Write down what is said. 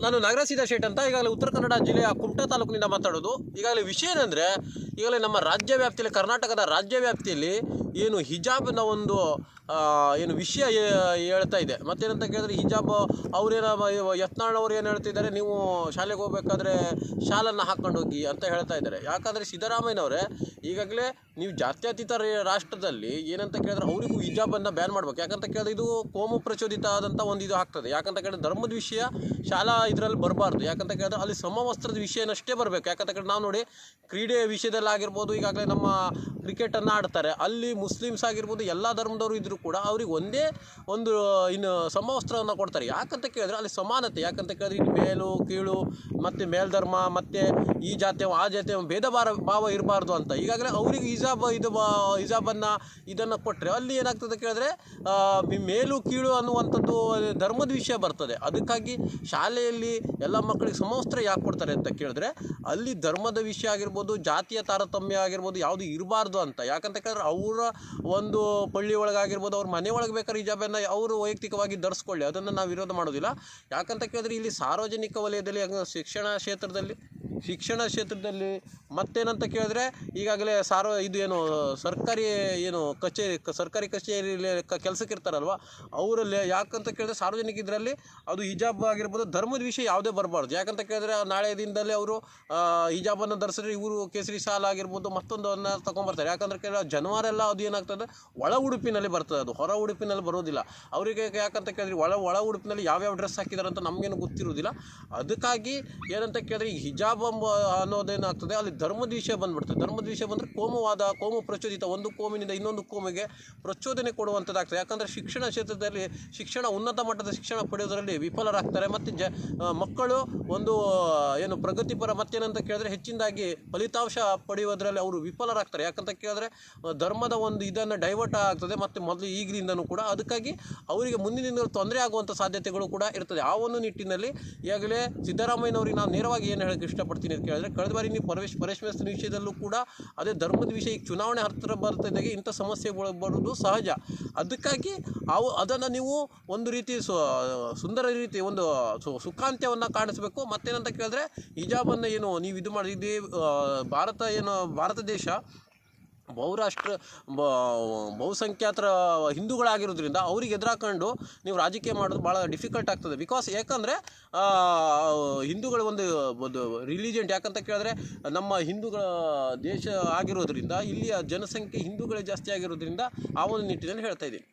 ನಾನು ನಾಗರಾಜ್ ಶೇಟ್ ಅಂತ ಈಗಾಗಲೇ ಉತ್ತರ ಕನ್ನಡ ಜಿಲ್ಲೆಯ ಕುಮಟಾ ತಾಲೂಕಿನಿಂದ ಮಾತಾಡೋದು. ಈಗಾಗಲೇ ವಿಷಯ ಏನಂದರೆ, ಈಗಾಗಲೇ ನಮ್ಮ ರಾಜ್ಯ ವ್ಯಾಪ್ತಿಯಲ್ಲಿ, ಕರ್ನಾಟಕದ ರಾಜ್ಯ ವ್ಯಾಪ್ತಿಯಲ್ಲಿ ಏನು ಹಿಜಾಬ್ನ ಒಂದು ಏನು ವಿಷಯ ಹೇಳ್ತಾ ಇದೆ. ಮತ್ತೇನಂತ ಕೇಳಿದ್ರೆ, ಹಿಜಾಬ್ ಅವರೇನೋ ಯತ್ನಾಳ್ ಏನು ಹೇಳ್ತಿದ್ದಾರೆ, ನೀವು ಶಾಲೆಗೆ ಹೋಗ್ಬೇಕಾದ್ರೆ ಶಾಲನ್ನು ಹಾಕ್ಕೊಂಡು ಹೋಗಿ ಅಂತ ಹೇಳ್ತಾ ಇದ್ದಾರೆ. ಯಾಕಂದರೆ ಸಿದ್ದರಾಮಯ್ಯನವರೇ ಈಗಾಗಲೇ ನೀವು ಜಾತ್ಯತೀತ ರಾಷ್ಟ್ರದಲ್ಲಿ ಏನಂತ ಕೇಳಿದ್ರೆ ಅವರಿಗೂ ಹಿಜಾಬನ್ನು ಬ್ಯಾನ್ ಮಾಡ್ಬೇಕು. ಯಾಕಂತ ಕೇಳಿದ್ರೆ ಇದು ಕೋಮು ಪ್ರಚೋದಿತ ಆದಂಥ ಒಂದು ಇದು ಆಗ್ತದೆ. ಯಾಕಂತ ಕೇಳಿದ್ರೆ ಧರ್ಮದ ವಿಷಯ ಶಾಲಾ ಇದರಲ್ಲಿ ಬರಬಾರ್ದು. ಯಾಕಂತ ಕೇಳಿದ್ರೆ ಅಲ್ಲಿ ಸಮವಸ್ತ್ರದ ವಿಷಯನಷ್ಟೇ ಬರಬೇಕು. ಯಾಕಂತ ಕೇಳಿದ್ರೆ ನಾವು ನೋಡಿ, ಕ್ರೀಡೆ ವಿಷಯದಲ್ಲಿ ಆಗಿರ್ಬೋದು, ಈಗಾಗಲೇ ನಮ್ಮ ಕ್ರಿಕೆಟನ್ನು ಆಡ್ತಾರೆ, ಅಲ್ಲಿ ಮುಸ್ಲಿಮ್ಸ್ ಆಗಿರ್ಬೋದು, ಎಲ್ಲ ಧರ್ಮದವರು ಇದ್ದರೂ ಕೂಡ ಅವ್ರಿಗೆ ಒಂದೇ ಒಂದು ಇನ್ನು ಸಮವಸ್ತ್ರವನ್ನು ಕೊಡ್ತಾರೆ. ಯಾಕಂತ ಕೇಳಿದ್ರೆ ಅಲ್ಲಿ ಸಮಾನತೆ. ಯಾಕಂತ ಕೇಳಿದ್ರೆ ಇಲ್ಲಿ ಮೇಲು ಕೀಳು ಮತ್ತು ಮೇಲ್ಧರ್ಮ ಮತ್ತು ಈ ಜಾತಿ ಆ ಜಾತಿ ಭೇದ ಭಾವ ಇರಬಾರ್ದು ಅಂತ ಈಗಾಗಲೇ ಅವರಿಗೆ ಹಿಜಾಬನ್ನು ಇದನ್ನು ಕೊಟ್ಟರೆ ಅಲ್ಲಿ ಏನಾಗ್ತದೆ ಕೇಳಿದ್ರೆ ಮೇಲು ಕೀಳು ಅನ್ನುವಂಥದ್ದು ಧರ್ಮದ ವಿಷಯ ಬರ್ತದೆ. ಅದಕ್ಕಾಗಿ ಶಾಲೆಯಲ್ಲಿ ಎಲ್ಲ ಮಕ್ಕಳಿಗೆ ಸಮವಸ್ತ್ರ ಯಾಕೆ ಕೊಡ್ತಾರೆ ಅಂತ ಕೇಳಿದ್ರೆ ಅಲ್ಲಿ ಧರ್ಮದ ವಿಷಯ ಆಗಿರ್ಬೋದು, ಜಾತಿಯ ತಾರತಮ್ಯ ಆಗಿರ್ಬೋದು ಯಾವುದು ಇರಬಾರ್ದು ಅಂತ. ಯಾಕಂತ ಕೇಳಿದ್ರೆ ಅವರ ಒಂದು ಪಳ್ಳಿ ಒಳಗಾಗಿರ್ಬೋದು, ಅವ್ರ ಮನೆ ಒಳಗೆ ಬೇಕಾದ್ರೆ ಹಿಜಾಬನ್ನು ಅವರು ವೈಯಕ್ತಿಕವಾಗಿ ಧರಿಸ್ಕೊಳ್ಳಿ, ಅದನ್ನು ನಾವು ವಿರೋಧ ಮಾಡೋದಿಲ್ಲ. ಯಾಕಂತ ಕೇಳಿದ್ರೆ ಇಲ್ಲಿ ಸಾರ್ವಜನಿಕ ವಲಯದಲ್ಲಿ ಶಿಕ್ಷಣ ಕ್ಷೇತ್ರದಲ್ಲಿ ಮತ್ತೇನಂತ ಕೇಳಿದ್ರೆ ಈಗಾಗಲೇ ಇದು ಏನು ಸರ್ಕಾರಿ ಕಚೇರಿಯಲ್ಲಿ ಕೆಲಸಕ್ಕೆ ಇರ್ತಾರಲ್ವ ಅವರಲ್ಲಿ. ಯಾಕಂತ ಕೇಳಿದ್ರೆ ಸಾರ್ವಜನಿಕ ಇದರಲ್ಲಿ ಅದು ಹಿಜಾಬ್ ಆಗಿರ್ಬೋದು, ಧರ್ಮದ ವಿಷಯ ಯಾವುದೇ ಬರಬಾರ್ದು. ಯಾಕಂತ ಕೇಳಿದ್ರೆ ನಾಳೆ ದಿನದಲ್ಲಿ ಅವರು ಹಿಜಾಬನ್ನು ಧರಿಸಿದ್ರೆ ಇವರು ಕೇಸರಿ ಶಾಲ್ ಆಗಿರ್ಬೋದು ಮತ್ತೊಂದನ್ನು ತೊಗೊಂಬರ್ತಾರೆ. ಯಾಕಂದ್ರೆ ಕೇಳಿದ್ರೆ ಜನವಾರೆಲ್ಲ ಅದು ಏನಾಗ್ತದೆ ಒಳ ಉಡುಪಿನಲ್ಲಿ ಬರ್ತದೆ, ಅದು ಹೊರ ಉಡುಪಿನಲ್ಲಿ ಬರೋದಿಲ್ಲ ಅವರಿಗೆ. ಯಾಕಂತ ಕೇಳಿದ್ರೆ ಒಳ ಉಡುಪಿನಲ್ಲಿ ಯಾವ್ಯಾವ ಡ್ರೆಸ್ ಹಾಕಿದ್ದಾರೆ ಅಂತ ನಮಗೇನು ಗೊತ್ತಿರೋದಿಲ್ಲ. ಅದಕ್ಕಾಗಿ ಏನಂತ ಕೇಳಿದ್ರೆ ಈ ಹಿಜಾಬ್ ಅನ್ನೋದೇನಾಗ್ತದೆ ಅಲ್ಲಿ ಧರ್ಮದ ವಿಷಯ ಬಂದುಬಿಡ್ತದೆ. ಧರ್ಮದ ವಿಷಯ ಬಂದರೆ ಕೋಮು ಪ್ರಚೋದಿತ, ಒಂದು ಕೋಮಿನಿಂದ ಇನ್ನೊಂದು ಕೋಮಿಗೆ ಪ್ರಚೋದನೆ ಕೊಡುವಂಥದ್ದಾಗ್ತದೆ. ಯಾಕಂದರೆ ಶಿಕ್ಷಣ ಕ್ಷೇತ್ರದಲ್ಲಿ ಉನ್ನತ ಮಟ್ಟದ ಶಿಕ್ಷಣ ಪಡೆಯೋದರಲ್ಲಿ ವಿಫಲರಾಗ್ತಾರೆ. ಮತ್ತು ಮಕ್ಕಳು ಒಂದು ಏನು ಪ್ರಗತಿಪರ ಮತ್ತೇನಂತ ಕೇಳಿದ್ರೆ ಹೆಚ್ಚಿನದಾಗಿ ಫಲಿತಾಂಶ ಪಡೆಯೋದರಲ್ಲಿ ಅವರು ವಿಫಲರಾಗ್ತಾರೆ. ಯಾಕಂತ ಕೇಳಿದ್ರೆ ಧರ್ಮದ ಒಂದು ಇದನ್ನು ಡೈವರ್ಟ್ ಆಗ್ತದೆ ಮತ್ತು ಮೊದಲು ಈಗಲಿಂದನೂ ಕೂಡ. ಅದಕ್ಕಾಗಿ ಅವರಿಗೆ ಮುಂದಿನ ದಿನಗಳು ತೊಂದರೆ ಆಗುವಂಥ ಸಾಧ್ಯತೆಗಳು ಕೂಡ ಇರ್ತದೆ. ಆ ಒಂದು ನಿಟ್ಟಿನಲ್ಲಿ ಈಗಾಗಲೇ ಸಿದ್ದರಾಮಯ್ಯನವರಿಗೆ ನಾನು ನೇರವಾಗಿ ಏನು ಹೇಳೋಕ್ಕೆ ಇಷ್ಟಪಡ್ತೀನಿ ಅಂತ ಕೇಳಿದ್ರೆ, ಕಳೆದ ಬಾರಿ ನೀವು ಪರಮೇಶ್ವರ ವಿಷಯದಲ್ಲೂ ಕೂಡ ಅದೇ ಧರ್ಮದ ವಿಷಯ ಈಗ ಚುನಾವಣೆ ಹತ್ತಿರ ಬರ್ತಿದ್ದಾಗೆ ಇಂಥ ಸಮಸ್ಯೆ ಬರೋದು ಸಹಜ. ಅದಕ್ಕಾಗಿ ಅದನ್ನು ನೀವು ಒಂದು ರೀತಿ ಸುಂದರ ರೀತಿ ಒಂದು ಸುಖಾಂತ್ಯವನ್ನು ಕಾಣಿಸ್ಬೇಕು. ಮತ್ತೇನಂತ ಕೇಳಿದ್ರೆ ಹಿಜಾಬನ್ನು ಏನು ನೀವು ಇದು ಮಾಡಿದ್ದೀ ಭಾರತ ದೇಶ ಬಹುಸಂಖ್ಯಾತರ ಹಿಂದೂಗಳಾಗಿರೋದ್ರಿಂದ ಅವ್ರಿಗೆ ಎದುರಾಕೊಂಡು ನೀವು ರಾಜಕೀಯ ಮಾಡೋದು ಭಾಳ ಡಿಫಿಕಲ್ಟ್ ಆಗ್ತದೆ. ಯಾಕಂದರೆ ಹಿಂದೂಗಳ ಒಂದು ರಿಲಿಜನ್. ಯಾಕಂತ ಕೇಳಿದ್ರೆ ನಮ್ಮ ಹಿಂದೂಗಳ ದೇಶ ಆಗಿರೋದ್ರಿಂದ ಇಲ್ಲಿಯ ಜನಸಂಖ್ಯೆ ಹಿಂದೂಗಳೇ ಜಾಸ್ತಿ ಆಗಿರೋದ್ರಿಂದ ಆ ಒಂದು ನಿಟ್ಟಿನಲ್ಲಿ ಹೇಳ್ತಾ ಇದ್ದೀನಿ.